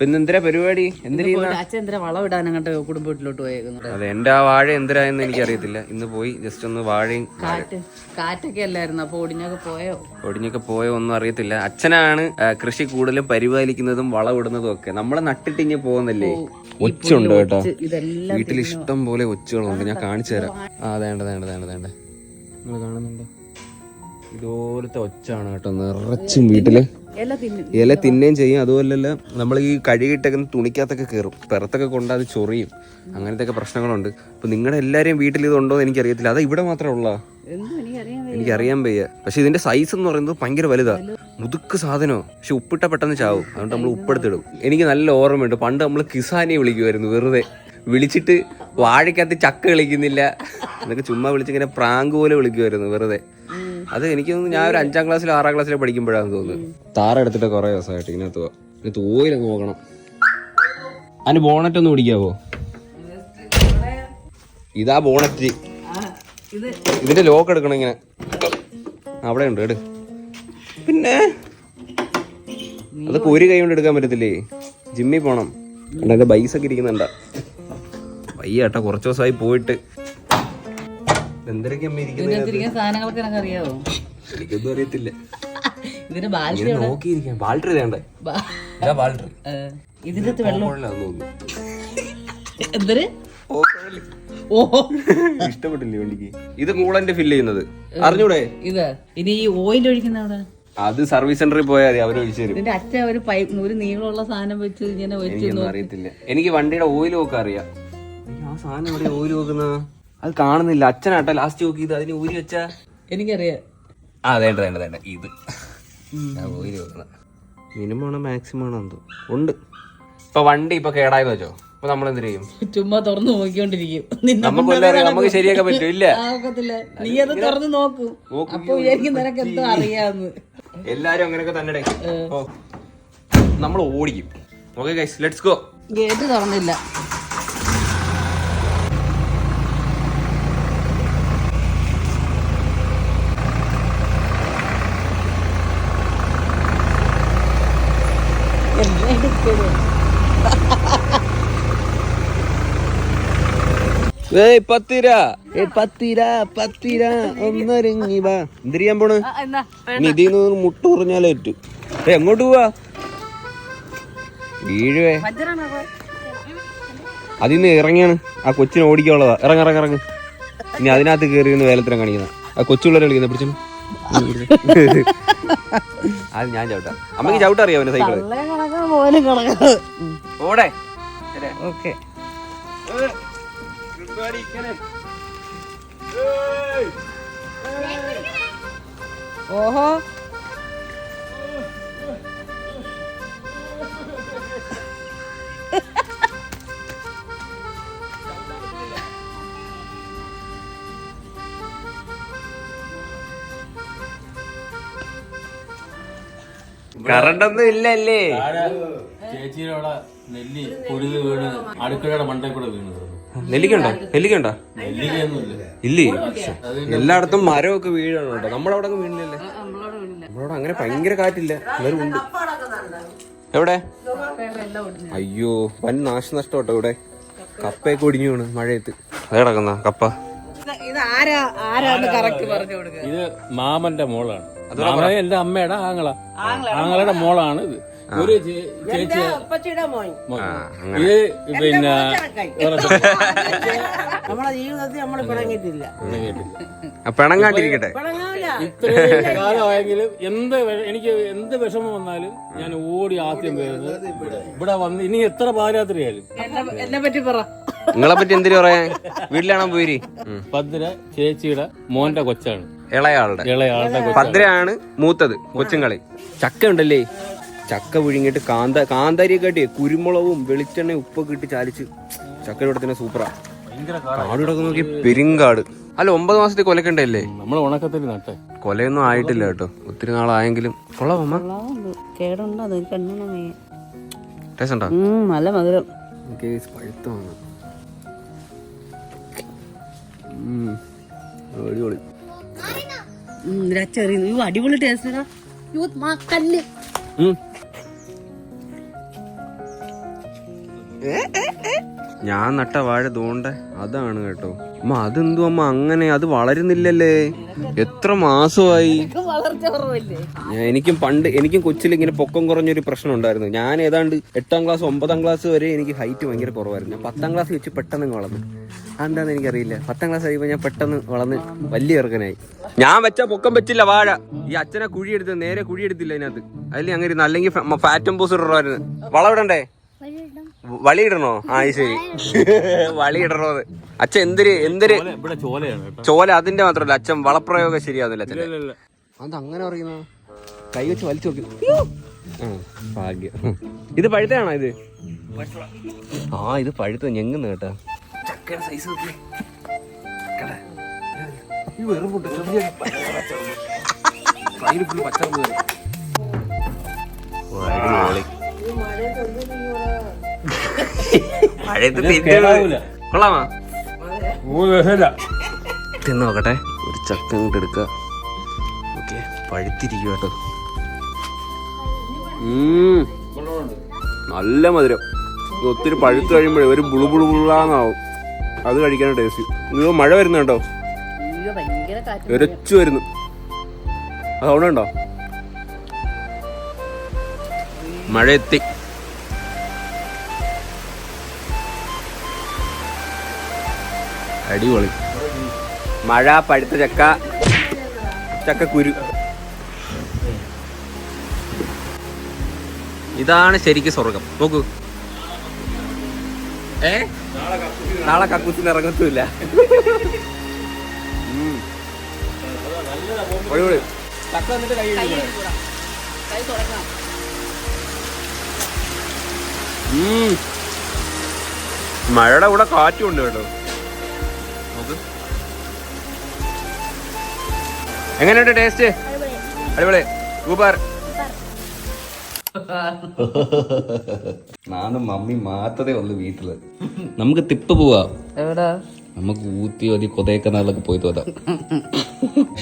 പിന്നെ എന്തിനാ പരിപാടി? അച്ഛൻ എന്തിനാ വളം ഇടാൻ അങ്ങോട്ട് കുടുംബ വീട്ടിലോട്ട് പോയേക്കുന്നത്? അതെ, എന്റെ ആ വാഴ എന്തിനായെന്ന് എനിക്ക് അറിയത്തില്ല. ഇന്ന് പോയി ജസ്റ്റ് ഒന്ന് വാഴയും കാറ്റൊക്കെ അല്ലായിരുന്നു, അപ്പൊ ഒടിഞ്ഞൊക്കെ പോയോ ഒന്നും അറിയത്തില്ല. അച്ഛനാണ് കൃഷി കൂടുതലും പരിപാലിക്കുന്നതും വളമിടുന്നതും ഒക്കെ. നമ്മളെ നട്ടിട്ടിഞ്ഞ് പോകുന്നല്ലേ. ഒച്ചുണ്ട് കേട്ടോ, വീട്ടിൽ ഇഷ്ടം പോലെ ഒച്ചുകളുണ്ട്. ഞാൻ കാണിച്ചു തരാം. വേണ്ട നിങ്ങൾ കാണുന്നുണ്ടോ? ഇതുപോലത്തെ ഒച്ചാണ് കേട്ടോ നിറച്ചും വീട്ടില്. ഇല തിന്നുകയും ചെയ്യും. അതുപോലല്ല നമ്മൾ ഈ കഴുകിയിട്ടൊക്കെ തുണിക്കകത്തൊക്കെ കയറും, പെറത്തൊക്കെ കൊണ്ട് അത് ചൊറിയും. അങ്ങനത്തെ ഒക്കെ പ്രശ്നങ്ങളുണ്ട്. അപ്പൊ നിങ്ങളുടെ എല്ലാവരെയും വീട്ടിൽ ഇതുണ്ടോ എന്ന് എനിക്കറിയത്തില്ല. അതാ ഇവിടെ മാത്രമേ ഉള്ള എനിക്കറിയാൻ വയ്യ. പക്ഷെ ഇതിന്റെ സൈസ് എന്ന് പറയുന്നത് ഭയങ്കര വലുതാ, മുതുക്ക് സാധനമോ. പക്ഷെ ഉപ്പിട്ട പെട്ടെന്ന് ചാവും, അതുകൊണ്ട് നമ്മൾ ഉപ്പെടുത്തിടും. എനിക്ക് നല്ല ഓർമ്മയുണ്ട്, പണ്ട് നമ്മൾ കിസാനെ വിളിക്കുമായിരുന്നു. വെറുതെ വിളിച്ചിട്ട് വാഴക്കകത്ത് ചക്ക കളിക്കുന്നില്ല എന്നൊക്കെ ചുമ്മാ വിളിച്ചിങ്ങനെ പ്രാങ്ക് പോലെ വിളിക്കുമായിരുന്നു വെറുതെ. അത് എനിക്ക് തോന്നുന്നു ഞാൻ ഒരു 5ാം ക്ലാസ്സിലോ 6ാം ക്ലാസ്സിലോ പഠിക്കുമ്പോഴാണെന്ന് തോന്നുന്നു. താറെടുത്തിട്ട് കുറെ ദിവസമായിട്ട് ഇതിനകത്ത് പോവാം. ഇതിനകത്ത് ഓയിലൊന്ന് നോക്കണം. അതിന് ബോണറ്റ് ഒന്ന് പിടിക്കാവോ? ഇതാ ബോണറ്റ്. ഇതിന്റെ ലോക്ക് എടുക്കണം ഇങ്ങനെ. അവിടെ ഉണ്ട് എടു. പിന്നെ അതൊക്കെ ഒരു കൈ കൊണ്ട് എടുക്കാൻ പറ്റത്തില്ലേ, ജിമ്മിൽ പോണം. എന്റെ ബൈസൊക്കെ ഇരിക്കുന്നുണ്ടാ. വയ്യ കേട്ടോ, കുറച്ച് ദിവസമായി പോയിട്ട്. എന്തൊക്കെയൊന്നും അറിയത്തില്ല. നോക്കിയിരിക്കാം. ബാൾട്ടറി വേണ്ടേ? ഇതിനകത്ത് വെള്ളം ഇഷ്ടപ്പെട്ടില്ലേ വണ്ടിക്ക്? ഇത് കൂളന്റ് ഫില്ല് ചെയ്യുന്നത് അറിഞ്ഞൂടെ? ഇത് ഇനി ഈ ഓയിൽ ഒഴിക്കുന്ന അത് സർവീസ് സെന്ററിൽ പോയാൽ മതി, അവര് ഒഴിച്ചു തരും. അച്ഛൻ ഒരു നീളമുള്ള സാധനം വെച്ച് ഇങ്ങനെ അറിയത്തില്ല. എനിക്ക് വണ്ടിയുടെ ഓയിൽ നോക്കാൻ അറിയാം. ആ സാധനം ഇവിടെ ഓയിൽ നോക്കുന്ന അത് കാണുന്നില്ല. അച്ഛനാട്ടെ ലാസ്റ്റ് നോക്കിയത് അതിന് ഊരി വെച്ചാ എനിക്കറിയാം. വേണ്ട ഇത് ഓയിൽ നോക്കുന്ന മിനിമം ആണോ മാക്സിമം ആണോ എന്തോ ഉണ്ട്. ഇപ്പൊ വണ്ടി ഇപ്പൊ കേടായെന്ന് വെച്ചോ, ഇപ്പൊ നമ്മൾ എന്ത് ചെയ്യും? ചുമ്മാ തുറന്നു നോക്കിക്കൊണ്ടിരിക്കും. നമുക്ക് ശരിയാക്കാൻ പറ്റും? ഇല്ല, നീ അത് തുറന്ന് നോക്കും. അപ്പൊ വിചാരിക്കും നിനക്ക് എന്തോ അറിയാന്ന്. എല്ലാരും അങ്ങനെയൊക്കെ തന്നെ. നമ്മൾ ഓടിക്കും. Okay guys, let's go. Gate തുറന്നില്ല. ഒന്നൊരുങ്ങി വാ. എന്തിരിയാൻ പോണ്? ഇതിന്ന് മുട്ട പറഞ്ഞാലേറ്റു. എങ്ങോട്ട് പോവാ? വീഴുവേ. അതിന്ന് ഇറങ്ങിയാണ്. ആ കൊച്ചിനെ ഓടിക്കാനുള്ളതാ. ഇറങ്ങ്. ഇനി അതിനകത്ത് കയറി വേലത്തിനെ കാണിക്കുന്ന ആ കൊച്ചുള്ളവരെ കളിക്കുന്ന പിടിച്ചു. അത് ഞാൻ ചവിട്ടാ. അമ്മക്ക് ചവിട്ട അറിയാവോ സൈക്കിള്? ഓടെ. ഓക്കെ. ഓഹോ, കറണ്ടൊന്നും ഇല്ലല്ലേ? ചേച്ചിയുടെ നെല്ലി പൊടിത് വീണ് അടുക്കളയുടെ മണ്ടയിൽ കൂടെ വീണത്. നെല്ലിക്കണ്ടോ? ഇല്ലേ? എല്ലായിടത്തും മരമൊക്കെ വീഴാണ് കേട്ടോ. നമ്മളവിടെ വീണില്ലല്ലേ? നമ്മളവിടെ അങ്ങനെ ഭയങ്കര കാറ്റില്ല, എല്ലാവരും ഉണ്ട്. എവിടെ? അയ്യോ, വൻ നാശനഷ്ടം കേട്ടോ ഇവിടെ. കപ്പയൊക്കെ ഒടിഞ്ഞു വീണ് മഴയത്ത്. അത് കിടക്കുന്ന കപ്പ. ഇത് മാമന്റെ മോളാണ്. എന്റെ അമ്മയുടെ ആങ്ങളുടെ മോളാണ് ഇത്. ഒരു ചേച്ചി ഇത് പിന്നെ നമ്മളെ ജീവിതത്തിൽ നമ്മൾ പിണങ്ങിയിട്ടില്ല. പിണങ്ങാണ്ടിരിക്കട്ടെ. ഇത്രയും കാലമായെങ്കിലും എനിക്ക് എന്ത് വിഷമം വന്നാലും ഞാൻ ഓടി ആദ്യം വരുന്നത് ഇവിടെ വന്ന്. ഇനി എത്ര പാരാത്രിയായാലും എന്നെ പറ്റി പറ. നിങ്ങളെ പറ്റി എന്തിനു പറയാ? വീട്ടിലാണോ പോയി? ഭദ്ര ചേച്ചിയുടെ മോന്റെ കൊച്ചാണ്. ഇളയാളുടെ ഭദ്രയാണ് മൂത്തത്. കൊച്ചുങ്ങളി ചക്ക ഉണ്ടല്ലേ, ചക്ക പുഴുങ്ങിട്ട് കാന്താരിയൊക്കെ ഇട്ടി കുരുമുളകും വെളിച്ചെണ്ണയും ഉപ്പൊക്കെ ഇട്ട് ചാലിച്ച് ചക്കയുടെ കൂടെ തന്നെ സൂപ്പറാ. കാട് കിടക്കുന്ന നോക്കി പെരുങ്കാട്. അല്ല, 9 മാസത്തെ കൊലക്കണ്ടല്ലേ? നമ്മൾ ഉണക്കത്തിൽ നട്ടെ. കൊലയൊന്നും ആയിട്ടില്ല കേട്ടോ, ഒത്തിരി നാളായെങ്കിലും. കൊള്ളാം അമ്മ. ടേസ്റ്റ് ഉണ്ടോ? നല്ല മധുരം. പഴുത്തമാണ്. അടിപൊളി. അടിപൊളി ടേസ്റ്റ്. ഞാൻ നട്ട വാഴ തോണ്ട അതാണ് കേട്ടോ. അമ്മ അതെന്തോ അമ്മ അങ്ങനെ, അത് വളരുന്നില്ലല്ലേ? എത്ര മാസമായി? എനിക്കും കൊച്ചിൽ ഇങ്ങനെ പൊക്കം കുറഞ്ഞൊരു പ്രശ്നം ഉണ്ടായിരുന്നു. ഞാൻ ഏതാണ്ട് 8ാം ക്ലാസ് 9ാം ക്ലാസ് വരെ എനിക്ക് ഹൈറ്റ് ഭയങ്കര കുറവായിരുന്നു. ഞാൻ 10ാം ക്ലാസ് വെച്ച് പെട്ടെന്ന് വളർന്നു. അതെന്താന്ന് എനിക്കറിയില്ല. 10ാം ക്ലാസ് കഴിയുമ്പോൾ ഞാൻ പെട്ടെന്ന് വളർന്ന് വലിയ ചെറുക്കനായി. ഞാൻ വെച്ച പൊക്കം വെച്ചില്ല വാഴ. ഈ അച്ഛനെ കുഴിയെടുത്ത് നേരെ കുഴിയെടുത്തില്ല അതിനകത്ത്. അതിൽ അങ്ങനെ അല്ലെങ്കിൽ ഫാറ്റ് അമ്പോസ് ഇടണമായിരുന്നു. വളമിടണ്ടേ? വളിയിടണോ? ശരി. വളിയിടണോന്ന് അച്ഛൻ എന്തൊരു ചോല. അതിന്റെ മാത്രമല്ല അച്ഛൻ വളപ്രയോഗം ശരിയാവുന്നില്ല അച്ഛൻ. അതങ്ങനെ പറയുന്ന കൈ വെച്ച് വലിച്ചു നോക്കി. ഭാഗ്യം. ഇത് പഴുത്തയാണോ ഇത്? ഇത് പഴുത്ത ഞെങ്ങുന്ന കേട്ടാ. ചക്കയുടെ സൈസ് നോക്കി. കൊള്ളാമാ? തിന്ന് നോക്കട്ടെ. ഒരു ചക്ക ഇങ്ങോട്ട് എടുക്ക. ഓക്കെ, പഴുത്തിരിക്കും കേട്ടോ. നല്ല മധുരം. ഒത്തിരി പഴുത്ത് കഴിയുമ്പോഴേ ഒരു ബുളുബുളുബുളാന്നാവും. അത് കഴിക്കാനാണ് ടേസ്റ്റ്. ഇത് മഴ വരുന്ന കേട്ടോ, ഉരച്ചു വരുന്നു. അത് അവിടെ ഉണ്ടോ? മഴ എത്തി. അടിപൊളി മഴ, പഴുത്ത ചക്ക, ചക്കക്കുരു. ഇതാണ് ശരിക്കും സ്വർഗം. നോക്കൂ. നാളെ കക്കൂസിന് ഇറങ്ങത്തുമില്ല. ചക്ക വന്നിട്ട് കൈ മഴയുടെ കൂടെ കാറ്റും ഉണ്ട് കേട്ടോ. എങ്ങനെയുണ്ട് ടേസ്റ്റ്? അടിപൊളി, സൂപ്പർ. നാനും മമ്മി മാത്രമേ ഉള്ളു വീട്ടില്. നമുക്ക് തിപ്പ് പോവാ. നമുക്ക് ഊത്തി മതി കൊതേക്കനാളൊക്കെ പോയി തോന്നാം.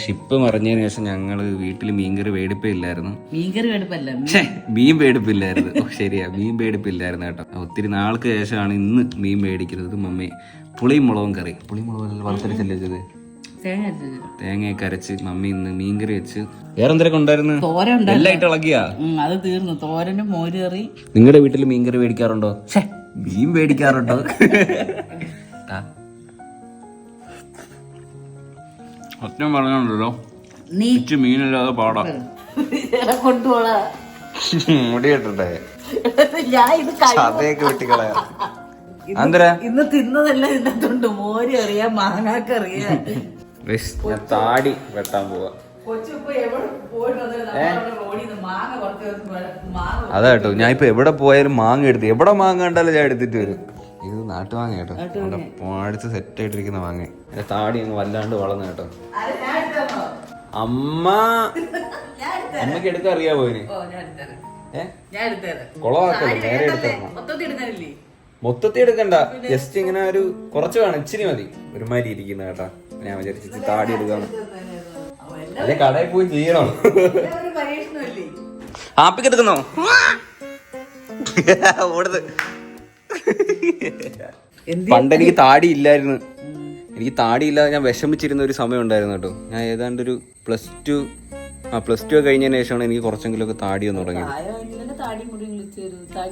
ഷിപ്പ് മറിഞ്ഞതിന് ശേഷം ഞങ്ങള് വീട്ടില് മീൻകറി വേടിപ്പില്ലായിരുന്നു. മീൻ വേടിപ്പില്ലായിരുന്നു. ശരിയാ, മീൻ വേടിപ്പില്ലായിരുന്നു കേട്ടോ. ഒത്തിരി നാൾക്ക് ശേഷമാണ് ഇന്ന് മീൻ മേടിക്കുന്നത്. മമ്മി പുളിയും മുളകും കറി, പുളിയും മുളകും വറുത്തരച്ചല്ലേ വെച്ചത്, തേങ്ങയൊക്കെ അരച്ച് മമ്മി ഇന്ന് മീൻകറി വെച്ച്. വേറെ എന്തൊക്കെ ഉണ്ടായിരുന്നു? എല്ലായിട്ട് ഇളക്കിയാ അത് തീർന്നു. തോരനും മോര് കറി. നിങ്ങളുടെ വീട്ടിൽ മീൻകറി മേടിക്കാറുണ്ടോ? മീൻ മേടിക്കാറുണ്ടോ? ഒറ്റം പറഞ്ഞുണ്ടല്ലോ, മീനില്ലാതെ പാടാ. കൊണ്ടുപോളാ മുടി കെട്ടട്ടെ, ഞാൻ ഇത് അതേക്ക് വെട്ടിക്കളയാ. ഇന്ന് തിന്നതെല്ലാം ഇതിനകത്തുണ്ട്. മോര് അറിയാം, മാങ്ങാക്കറിയാം. ഞാൻ താടി വെട്ടാൻ പോവാ. അതാ കേട്ടോ, ഞാൻ ഇപ്പൊ എവിടെ പോയാലും മാങ്ങ എടുത്ത്, എവിടെ മാങ്ങ കണ്ടാലും ഞാൻ എടുത്തിട്ട് വരും. ഇത് നാട്ടുമാങ്ങ കേട്ടോ, അടുത്ത് സെറ്റ് ആയിട്ടിരിക്കുന്ന മാങ്ങ. എന്റെ താടി അങ്ങ് വല്ലാണ്ട് വളർന്നു കേട്ടോ. അമ്മക്ക് എടുക്കാൻ അറിയാവോ ഇതിന്? കൊളവാക്കല്ലോ, നേരെ എടുത്തരണം. മൊത്തത്തിൽ എടുക്കണ്ട, ജസ്റ്റ് ഇങ്ങനെ ഒരു കുറച്ച് വേണം, ഇച്ചിരി മതി. ഒരുമാതിരി ഇരിക്കുന്ന കേട്ടാ. ഞാൻ വിചാരിച്ചു താടി എടുക്കാണ്. അല്ലെ കടയിൽ പോയി ചെയ്യണോ? ആപ്പിക്ക് എടുക്കുന്നോ? ഓടുന്നത്. പണ്ടെനിക്ക് താടി ഇല്ലായിരുന്നു. എനിക്ക് താടി ഇല്ലാതെ ഞാൻ വിഷമിച്ചിരുന്ന ഒരു സമയം ഉണ്ടായിരുന്നു കേട്ടോ. ഞാൻ ഏതാണ്ട് ഒരു പ്ലസ് ടു കഴിഞ്ഞതിന് ശേഷമാണ് എനിക്ക് കുറച്ചെങ്കിലും ഒക്കെ താടി വന്ന് തുടങ്ങിയത്.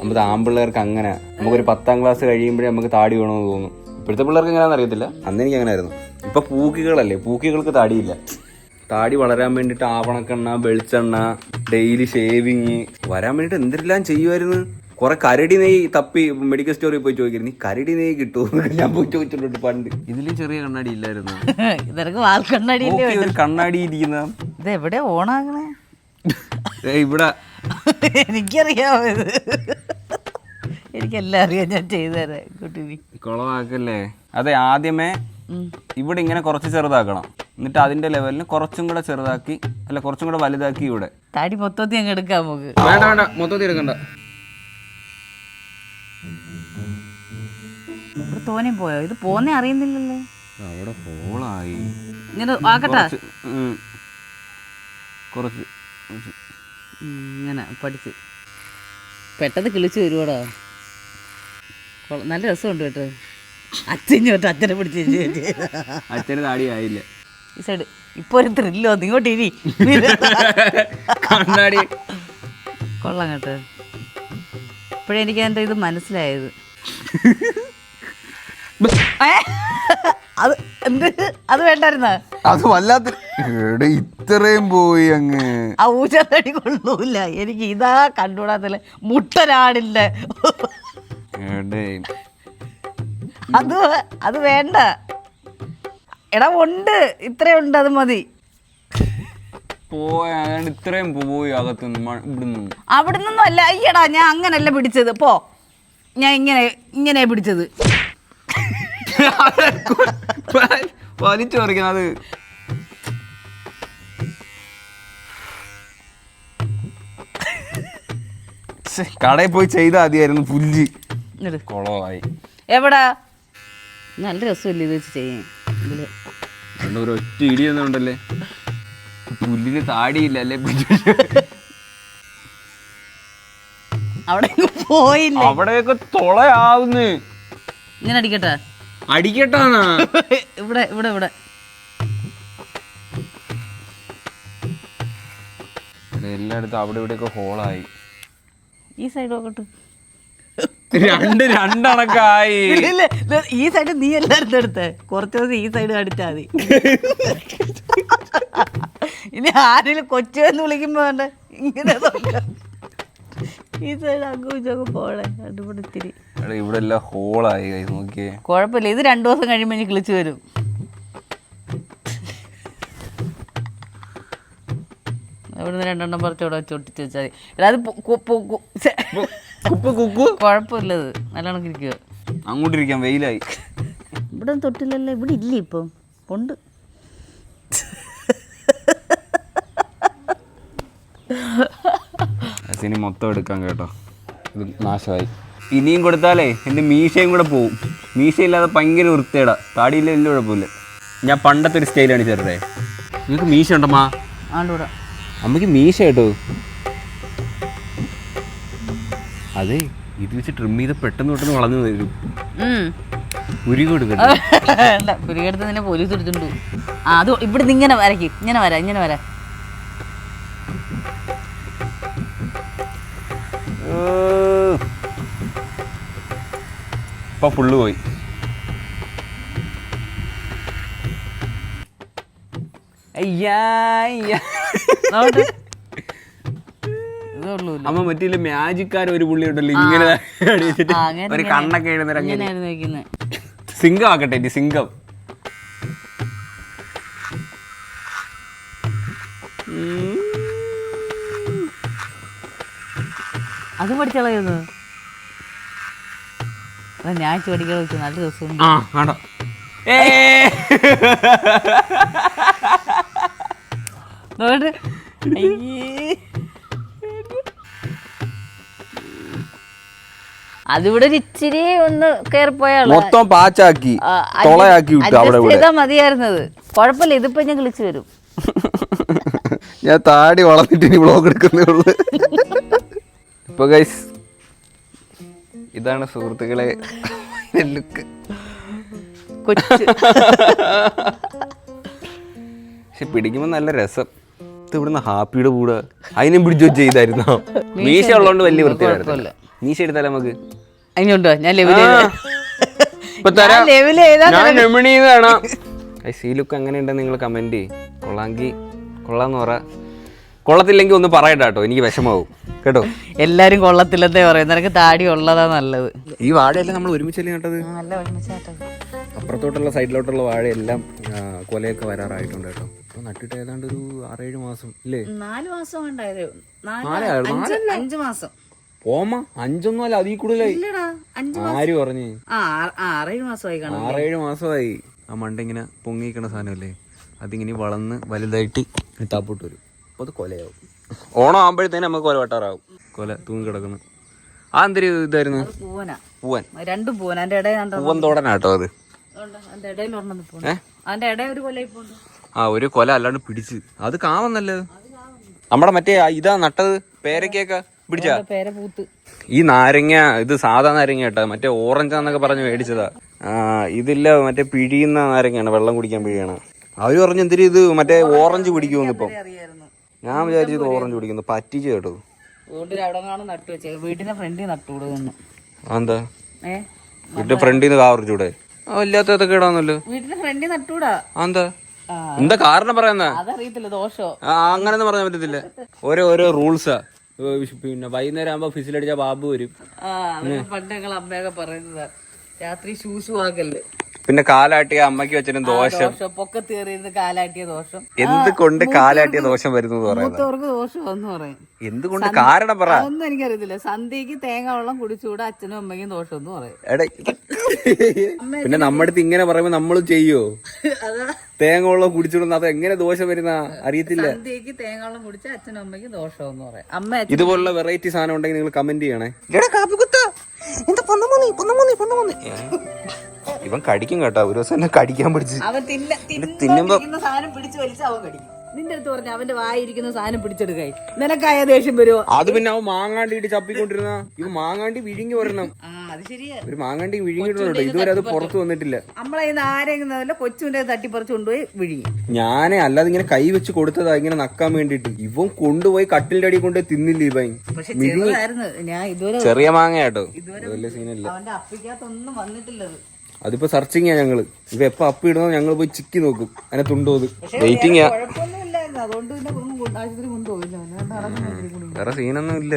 നമുക്ക് ആൺപിള്ളേർക്ക് അങ്ങനെ, നമുക്കൊരു 10ാം ക്ലാസ് കഴിയുമ്പോഴേ നമുക്ക് താടി വേണമെന്ന് തോന്നും. ഇപ്പോഴത്തെ പിള്ളേർക്ക് എങ്ങനെയാണെന്ന് അറിയത്തില്ല, അന്ന് എനിക്ക് അങ്ങനെ ആയിരുന്നു. ഇപ്പൊ പൂക്കികളല്ലേ, പൂക്കികൾക്ക് താടിയില്ല. താടി വളരാൻ വേണ്ടിട്ട് ആവണക്കെണ്ണ, വെളിച്ചെണ്ണ, ഡെയിലി ഷേവിങ്, വരാൻ വേണ്ടിട്ട് എന്തെല്ലാം ചെയ്യുമായിരുന്നു. കുറെ കരടി നെയ്യ് തപ്പി മെഡിക്കൽ സ്റ്റോറിൽ പോയി ചോദിക്കുന്നു, നീ കരടി നെയ്യ് കിട്ടുമോ? ഞാൻ പോയി ചോദിച്ചിട്ടുണ്ട് പണ്ട്. ഇതിലും ചെറിയ കണ്ണാടി ഇല്ലായിരുന്നു. ഒരു കണ്ണാടി ഇരിക്കുന്ന എവിടെ ഓണാകണേ ഇവിടെ. എനിക്കറിയാമോ ഇത്? എനിക്കെല്ലാം അറിയാം, ഞാൻ ചെയ്തുതരാം. കുട്ടി കുളമാക്കല്ലേ. അതെ, ആദ്യമേ ഇവിടെ ഇങ്ങനെ കുറച്ച് ചെറുതാക്കണം, എന്നിട്ട് അതിന്റെ ലെവലിന് കുറച്ചും കൂടെ ചെറുതാക്കി, അല്ല കുറച്ചും കൂടെ വലുതാക്കി ഇവിടെ. താടി മൊത്തത്തിൽ അങ്ങ് എടുക്കാം നമുക്ക്. വേണ്ട മൊത്തത്തിൽ എടുക്കണ്ട. തോനെ പോയോ? ഇത് പോന്നെ അറിയുന്നില്ലല്ലോ. അവിടെ ഹോളായി. ഇങ്ങനെ ആക്കട്ടെ, കുറച്ച് ഇങ്ങനെ പഠിച്ച് പെട്ടെന്ന് കിളിച്ച് വരുവാടാ. നല്ല രസമുണ്ട് കേട്ടോ. അച്ഛനോട്ട് അച്ഛനെ പിടിച്ച് അച്ഛന് താടി ആയില്ല. ഈ സൈഡ് ഇപ്പൊ ഒരു ത്രില്ലോ ഇങ്ങോട്ട് ഇനി കണ്ണാടി കൊള്ളാം കേട്ടോ. ഇപ്പോഴെനിക്ക് എൻ്റെ ഇത് മനസ്സിലായത്. അത് എന്ത് അത് വേണ്ടായിരുന്ന അത് വല്ലാത്ത ഇത്രയും പോയി അങ്ങ്. ആ ഊച്ചത്തടി കൊള്ളൂല എനിക്ക്. ഇതാ കണ്ടുകൂടാത്തല്ലേ മുട്ടനാടില്ല. അത് വേണ്ട എടാ. ഉണ്ട്, ഇത്രയുണ്ട്, അത് മതി. പോയാണ്ട് ഇത്രയും പോയി അകത്തുനിന്ന് ഇവിടുന്ന്. അവിടെ നിന്നും അല്ല. അയ്യടാ, ഞാൻ അങ്ങനല്ല പിടിച്ചത്. പോ, ഞാൻ ഇങ്ങനെ പിടിച്ചത്. വലിച്ചു പറിക്കുന്നത്. കടയിൽ പോയി ചെയ്താൽ മതിയായിരുന്നു. പുല്ല് കുളമായി. എവിടാ? നല്ല രസമില്ല ഇത് വെച്ച് ചെയ്യാൻ. ഒരു ഒറ്റ ഇടി ഒന്നുണ്ടല്ലേ. പുല്ലിന് താടിയില്ല അല്ലേ? അവിടെ പോയില്ല. അവിടെയൊക്കെ തൊളയാവുന്ന്. ഇങ്ങനെ അടിക്കട്ടെ? അടിക്കട്ടാന്നാ? ഇവിടെ ഇവിടെ ഇവിടെ എല്ലായിടത്തും അവിടെ ഇവിടെയൊക്കെ ഹോളായി. ഈ സൈഡ് നോക്കട്ടെ. രണ്ടണക്കായി. ഈ സൈഡ് നീ എല്ലായിടത്തും എടുത്തേ. കുറച്ച് ദിവസം ഈ സൈഡ് അടിച്ചാൽ മതി. ഇനി ആരെങ്കിലും കൊച്ചു എന്ന് വിളിക്കുമ്പോ വേണ്ട ഇങ്ങനെ ഈ സൈഡ് അങ്ങ് പോളെ. അതുപോലെ ഇത്തിരി ഇവിടെ എല്ലാം ഹോളായി. നോക്കിയേ, കുഴപ്പമില്ല. ഇത് 2 ദിവസം കഴിയുമ്പോൾ ഇനി കിളിച്ച് വരും. അവിടുന്ന് 2 എണ്ണം പറിച്ച് ഇവിടെ വെച്ച് ഒട്ടിച്ച് വെച്ചാൽ മതി. അത് കുഴപ്പമില്ലത് നല്ലോണം ഇരിക്കുക. അങ്ങോട്ടിരിക്കാം, വെയിലായി. ഇവിടെ തൊട്ടില്ലല്ലോ. ഇവിടെ ഇല്ലേ ഇപ്പം? ഉണ്ട്. ഇനി മൊത്തം എടുക്കാം കേട്ടോ. ഇത് നാശമായി. ഇനിയും കൊടുത്താലേ എൻ്റെ മീശയും കൂടെ പോവും. മീശയില്ലാതെ ഭയങ്കര വൃത്തിയേടാ. താടിയില്ല, വലിയ കുഴപ്പമില്ല. ഞാൻ പണ്ടത്തെ ഒരു സ്റ്റൈലാണ് ചെറുതേ. നിങ്ങൾക്ക് മീശ ഉണ്ടമ്മാ? ആണ്ടൂടാ. അമ്മയ്ക്ക് മീശ കേട്ടോ. അതെ, ഇത് വെച്ച് ട്രിം ചെയ്ത് പെട്ടെന്ന് വളർന്നു വരും. ഉരുകി കൊടുക്കട്ടെ. പുരികെടുത്ത് നിന്നെ പോലീസ് എടുത്തിട്ടു. അത് ഇവിടുന്ന് ഇങ്ങനെ വരയ്ക്കും. ഇങ്ങനെ വരാം. ഇപ്പൊ ഫുള്ള് പോയി. അമ്മ മറ്റേ മ്യാജിക്കാരൻ ഒരു പുള്ളി ഉണ്ടല്ലോ ഇങ്ങനെ ഒരു കണ്ണൊക്കെ എഴുതുന്ന സിംഗം ആക്കട്ടെ. ഇനി സിംഗം. അത് പഠിച്ചളയുന്നു. ഞാൻ ചോദിക്കാൻ വെച്ചു. നല്ല രസമുണ്ട്. അതിവിടെ ഒരു ഇച്ചിരി ഒന്ന് കയറിപ്പോയാൽ മൊത്തം പാച്ചാക്കി തൊളയാക്കി വിട്ടു. അവിടെ മതിയായിരുന്നത്. കുഴപ്പമില്ല. ഇതിപ്പോ ഞാൻ കിളിച്ചു വരും. ഞാൻ താടി വളർന്നിട്ട് ഇനി വ്ളോഗ് എടുക്കുന്നേ ഉള്ളു. ഇപ്പൊ ഗൈസ് ഇതാണ് സുഹൃത്തുക്കളെ ലുക്ക്. പക്ഷെ പിടിക്കുമ്പോ നല്ല രസം. ഇത് ഇവിടുന്ന് ഹാപ്പിയുടെ കൂടെ അതിനും പിടിച്ചു ചെയ്തായിരുന്നോ? മീശ ഉള്ളതുകൊണ്ട് വലിയ വൃത്തിയായിരുന്നു. മീശ എടുത്താലോ നമുക്ക്? അതിനുണ്ടോ? ഞാൻ ഈ ലുക്ക് എങ്ങനെയുണ്ടെന്ന് നിങ്ങൾ കമന്റ് ചെയ്യും. കൊള്ളാമെങ്കിൽ കൊള്ളാന്ന് പറ, കൊള്ളത്തില്ലെങ്കിൽ ഒന്ന് പറയട്ടെ കേട്ടോ. എനിക്ക് വിഷമാവും കേട്ടോ. എല്ലാരും കൊള്ളത്തില്ലെന്നേ പറയും. നിനക്ക് താടി ഉള്ളതാ നല്ലത്. ഈ വാഴയെല്ലാം നമ്മൾ ഒരുമിച്ചല്ലേ കേട്ടത്? നല്ല ഒരുമിച്ചാട്ടത്. അപ്പുറത്തോട്ടുള്ള സൈഡിലോട്ടുള്ള വാഴയെല്ലാം കൊലയൊക്കെ വരാറായിട്ടുണ്ട് കേട്ടോ. ഇപ്പൊ നട്ടിട്ട് ഏതാണ്ട് ഒരു 6-7 മാസം ഇല്ലേ? 4 മാസം ഉണ്ടായത്. 5 മാസം. ഓമ 5 അല്ല, അതിൽ കൂടുതലായി. ആര് പറഞ്ഞു? 6-7 മാസമായി കാണും. 6-7 മാസമായി. ആ മണ്ട ഇങ്ങനെ പൊങ്ങിക്കണ സാധനമല്ലേ, അതിങ്ങനെ വളർന്ന് വലുതായിട്ട് താപ്പോട്ട് വരും. അപ്പൊ അത് കൊലയാവും. ഓണം ആകുമ്പോഴത്തേനും നമുക്ക് കൊല വെട്ടാറാവും. കൊല തൂങ്ങി കിടക്കുന്നു. ആ എന്തൊരു ഇതായിരുന്നു? പൂവൻ. 2 പൂവൻ. അതിന്റെ ഇടയിൽ പൂവൻ തോടനാട്ടോ അത്. അതിന്റെ ഇടയിൽ അതിന്റെ ഇടയിൽ ഒരു കൊല ഇപ്പൊ ഉണ്ട്. ഒരു കൊല അല്ലാണ്ട് പിടിച്ച് അത് കാവന്നല്ലേ. നമ്മുടെ മറ്റേ ഇതാ നട്ടത് പേരക്കൊക്കെ പിടിച്ചാ പേര പൂത്ത്. ഈ നാരങ്ങ ഇത് സാധാ നാരങ്ങ കേട്ടാ, മറ്റേ ഓറഞ്ചാന്നൊക്കെ പറഞ്ഞ് മേടിച്ചതാ. ഇതില്ല, മറ്റേ പിഴിയുന്ന നാരങ്ങയാണ്, വെള്ളം കുടിക്കാൻ പിഴിയാണ്. അവര് പറഞ്ഞു എന്തിനും ഇത് മറ്റേ ഓറഞ്ച് പിടിക്കുമെന്ന്. ഇപ്പം ഞാൻ വിചാരിച്ചത് ഓറഞ്ച് പിടിക്കുന്നു, പറ്റിച്ച് കേട്ടോ. വീട്ടിൽ അവിടെ കാണും നട്ടു വെച്ചേ, വീട്ടിന്റെ ഫ്രണ്ടിൽ നട്ടുവിടുന്നു. എന്താ വീട്ടിന്റെ ഫ്രണ്ടിൽ നിന്ന് കാറിച്ചൂടെ? ഇല്ലാത്തതൊക്കെ ഇടാന്നല്ലോ. വീട്ടിന്റെ ഫ്രണ്ടിൽ നട്ടൂടാ. എന്താ എന്താ കാരണം പറയുന്ന? അതറിയത്തില്ല, ദോഷോ അങ്ങനെയൊന്നും പറയാൻ പറ്റത്തില്ല. ഓരോ റൂൾസാ. പിന്നെ വൈകുന്നേരം ആകുമ്പോ ഫിസിലടിച്ച ബാബു വരും. പണ്ട് ഞങ്ങൾ അമ്മയൊക്കെ പറയുന്നത് രാത്രി ഷൂസ് വാക്കല്ലേ. പിന്നെ കാലാട്ടിയ അമ്മയ്ക്ക് വെച്ചിട്ടും ദോഷം. പൊക്കത്ത് കയറിയിരുന്ന് കാലാട്ടിയ ദോഷം. എന്തുകൊണ്ട് കാലാട്ടിയ ദോഷം വരുന്നത് പറയുന്നത്? മൂത്തവർക്ക് ദോഷം എന്ന് പറയും. എന്തുകൊണ്ട് കാരണം പറ. അതൊന്നും എനിക്കറിയത്തില്ല. സന്ധ്യക്ക് തേങ്ങ വെള്ളം കുടിച്ചുകൂടെ അച്ഛനും അമ്മയ്ക്കും ദോഷം എന്ന് പറയും. പിന്നെ നമ്മുടെ അടുത്ത് ഇങ്ങനെ പറയുമ്പോ നമ്മളും ചെയ്യോ? തേങ്ങ വെള്ളം കുടിച്ചിടുന്ന അത് എങ്ങനെ ദോഷം വരുന്ന അറിയത്തില്ല. സന്ധ്യക്ക് തേങ്ങ വെള്ളം കുടിച്ച അച്ഛനും അമ്മയ്ക്കും ദോഷം എന്ന് പറയും. അമ്മ ഇതുപോലുള്ള വെറൈറ്റി സാധനം ഉണ്ടെങ്കിൽ നിങ്ങൾ കമന്റ് ചെയ്യണേ. ഇവൻ കടിക്കും കേട്ടോ, ഒരു ദിവസം എന്നെ കടിക്കാൻ പിടിച്ച്. അവൻ തിന്നുമ്പോ സാധനം പിടിച്ചു വലിച്ച് അവൻ കടിക്കും. നിന്റെ അടുത്ത് പറഞ്ഞ അവന്റെ വായിരിക്കുന്ന സാധനം പിടിച്ചെടുക്കായി നിനക്കായ ദേഷ്യം വരുമോ? അത് പിന്നെ അവൻ മാങ്ങാണ്ടിട്ട് ചപ്പിക്കൊണ്ടിരുന്ന ഇവ മാങ്ങാണ്ടി വിഴുങ്ങി വരണം. അത് ശരിയാ, ഒരു മാങ്ങാണ്ടി വിഴുങ്ങിയിട്ടുണ്ട്, ഇതുവരെ അത് പുറത്ത് വന്നിട്ടില്ല. നമ്മളെ ആരെങ്കിലും കൊച്ചുവിന്റെ തട്ടിപ്പറിച്ച് കൊണ്ടുപോയി വിഴുങ്ങി. ഞാനേ അല്ലാതെ ഇങ്ങനെ കൈ വെച്ച് കൊടുത്തതാ ഇങ്ങനെ നക്കാൻ വേണ്ടിട്ട്. ഇവൻ കൊണ്ടുപോയി കട്ടിലിന്റെ അടി കൊണ്ട് തിന്നില്ല ഇവൻ. ഞാൻ ഇതുവരെ ചെറിയ മാങ്ങ കേട്ടോ, വലിയ സീനല്ല. അവന്റെ അപ്പിക്കകത്തൊന്നും വന്നിട്ടില്ലത്. അതിപ്പോ സെർച്ചിങ്ങാ ഞങ്ങള്. ഇവ എപ്പ അപ്പ് ഇടുന്നോ ഞങ്ങൾ പോയി ചിക്കി നോക്കും അതിനെ തുണ്ടോത്. വെയിറ്റിംഗ്. അതുകൊണ്ട് പിന്നെ ആശുപത്രി കൊണ്ടുപോയില്ല. വേറെ സീനൊന്നും ഇല്ല.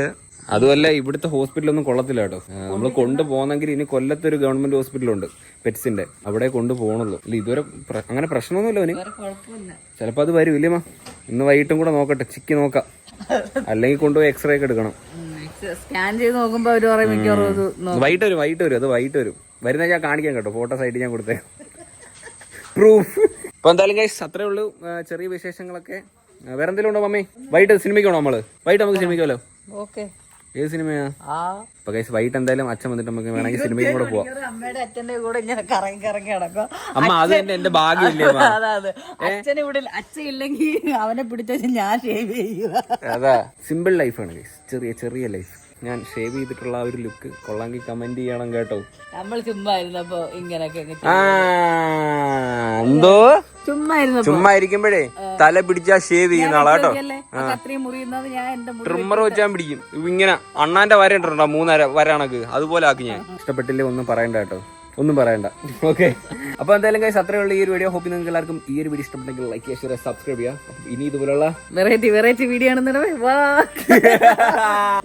അതുമല്ല ഇവിടുത്തെ ഹോസ്പിറ്റലൊന്നും കൊള്ളത്തില്ല കേട്ടോ. നമ്മൾ കൊണ്ടുപോകുന്നെങ്കിൽ ഇനി കൊല്ലത്തൊരു ഗവൺമെന്റ് ഹോസ്പിറ്റലുണ്ട് പെറ്റ്സിന്റെ, അവിടെ കൊണ്ടുപോകണല്ലോ. ഇല്ല ഇതുവരെ അങ്ങനെ പ്രശ്നമൊന്നുമില്ല അവന്. ചിലപ്പോ അത് വരും ഇല്ലമ്മ. ഇന്ന് വൈകിട്ടും കൂടെ നോക്കട്ടെ, ചിക്കി നോക്കാം. അല്ലെങ്കിൽ കൊണ്ടുപോയി എക്സ്റേ ഒക്കെ എടുക്കണം. സ്കാൻ ചെയ്ത് നോക്കുമ്പോ അവര് പറയും മിക്കവാറും വൈകിട്ട് വരും. അത് വൈകിട്ട് വരും. വരുന്ന ഞാൻ കാണിക്കാം കേട്ടോ, ഫോട്ടോസ് ആയിട്ട് ഞാൻ കൊടുത്തേ പ്രൂഫ്. അപ്പൊ എന്തായാലും ഗൈസ് അത്രേ ഉള്ളൂ ചെറിയ വിശേഷങ്ങളൊക്കെ. വേറെ എന്തെങ്കിലും ഉണ്ടോ മമ്മി? വൈകിട്ട് സിനിമയ്ക്ക് പോണോ നമ്മള്? വൈകിട്ട് നമുക്ക് സിനിമയ്ക്കല്ലോ. ഓക്കെ, ഏത് സിനിമയാ? അപ്പൊ ഗൈസ് വൈകിട്ട് എന്തായാലും അച്ഛൻ വന്നിട്ട് നമുക്ക് വേണമെങ്കിൽ സിനിമയ്ക്ക് കൂടെ പോവാം. അമ്മയുടെ അച്ഛന്റെ കൂടെ ഇങ്ങനെ കറങ്ങി കറങ്ങി നടക്കും. അമ്മ അത് തന്നെ എന്റെ ഭാഗ്യമില്ലേ? അതെ, അച്ഛനെ ഇവിടെ അച്ഛൻ ഇല്ലെങ്കിൽ അവനെ പിടിച്ചു ഞാൻ ഷേവ് ചെയ്യുക. അതാ സിമ്പിൾ ലൈഫാണ് ഗൈസ്, ചെറിയ ലൈഫ്. ഞാൻ ഷേവ് ചെയ്തിട്ടുള്ള ആ ഒരു ലുക്ക് കൊള്ളാമെങ്കിൽ കമന്റ് ചെയ്യണം കേട്ടോ. നമ്മൾ ചുമ്മാ ഇരുന്നപ്പോ ഇങ്ങനൊക്കെ എന്തോ ചുമ്മാ ഇരിക്കുമ്പോഴേ തല പിടിച്ചാ ഷേവ് ചെയ്യുന്ന ആളാട്ടോ. അത്രയും മുറിയുന്നത് ഞാൻ എന്റെ ട്രിമ്മർ വെച്ചാൻ പിടിക്കും. ഇങ്ങനെ അണ്ണാന്റെ വര ഇട്ടിട്ടുണ്ടോ, 3 വര കണക്ക് അതുപോലെ ആക്കി. ഞാൻ ഇഷ്ടപ്പെട്ടില്ലേ ഒന്നും പറയണ്ട കേട്ടോ, ഒന്നും പറയണ്ട. ഓക്കെ, അപ്പൊ എന്തായാലും ഗൈസ് അത്രേ ഉള്ള ഈ ഒരു വീഡിയോ. ഹോപ്പ് നിങ്ങൾക്ക് എല്ലാവർക്കും ഈ ഒരു വീഡിയോ ഇഷ്ടപ്പെട്ടെങ്കിൽ ലൈക്ക് ചെയ്യുക, ഷെയർ, സബ്സ്ക്രൈബ് ചെയ്യുക. ഇനി ഇതുപോലുള്ള വെറൈറ്റി വീഡിയോ ആണെന്ന്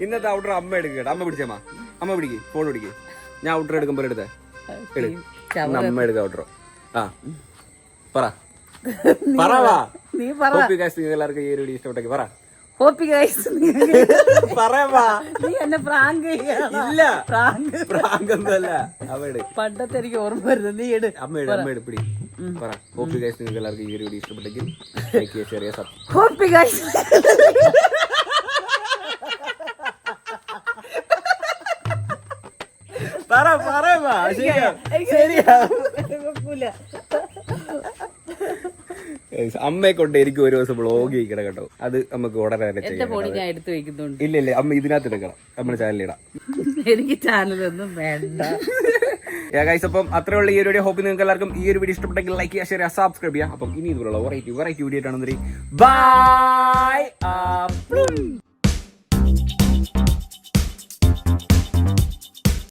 ഇന്നത്തെ ഔട്ടർ അമ്മ എടുക്കുക. അമ്മ പിടിച്ചമ്മ, അമ്മ പിടിക്ക്, ഫോൺ പിടിക്ക്. ഞാൻ ഔട്ടർ എടുക്കുമ്പോൾ എടുത്തേ അമ്മ എടുക്ക ഔട്ടറോ. പറ നീ പറ. എല്ലാവർക്കും ഈ ഒരു വീഡിയോ ഇഷ്ടപ്പെട്ടെങ്കിൽ പറ. നീ എന്നെ പ്രാങ്ക് ഇല്ല, പ്രാങ്കൊന്നുമല്ല. പണ്ടത്തെ എനിക്ക് ഓർമ്മ വരുന്നത്. നീ എടു, അമ്മ എടുപ്പിടി പറ. ഹോപ്പി ഗൈസ് നിങ്ങൾക്ക് എല്ലാവർക്കും ഈ ഒരു വീഡിയോ ഇഷ്ടപ്പെട്ടെങ്കിൽ ലൈക്ക് ചെയ്യുക, ഷെയർ ചെയ്യുക. ഹോപ്പി ഗൈസ് അമ്മയെ കൊണ്ട് എനിക്ക് ഒരു ദിവസം വ്ളോഗ് ചെയ്യിക്കണം കേട്ടോ. അത് നമുക്ക് ഉടനെ ഞാൻ എടുത്തു വെക്കുന്നുണ്ട്. ഇല്ല അമ്മ ഇതിനകത്ത് എടുക്കണം, നമ്മുടെ ചാനലിടാം. എനിക്ക് ചാനലൊന്നും വേണ്ട. ഗൈസ് അപ്പം അത്രേ ഉള്ള ഈ ഒരു വീഡിയോ. ഹോപ്പ് നിങ്ങൾക്ക് എല്ലാവർക്കും ഈ ഒരു വീഡിയോ ഇഷ്ടപ്പെട്ടെങ്കിൽ ലൈക്ക് ചെയ്യുക, ഷെയർ ചെയ്യുക, സബ്സ്ക്രൈബ് ചെയ്യുക. അപ്പം ഇനി ഇതുപോലുള്ള വെറൈറ്റി വീഡിയോ ആയിട്ടാണ്. ബൈ.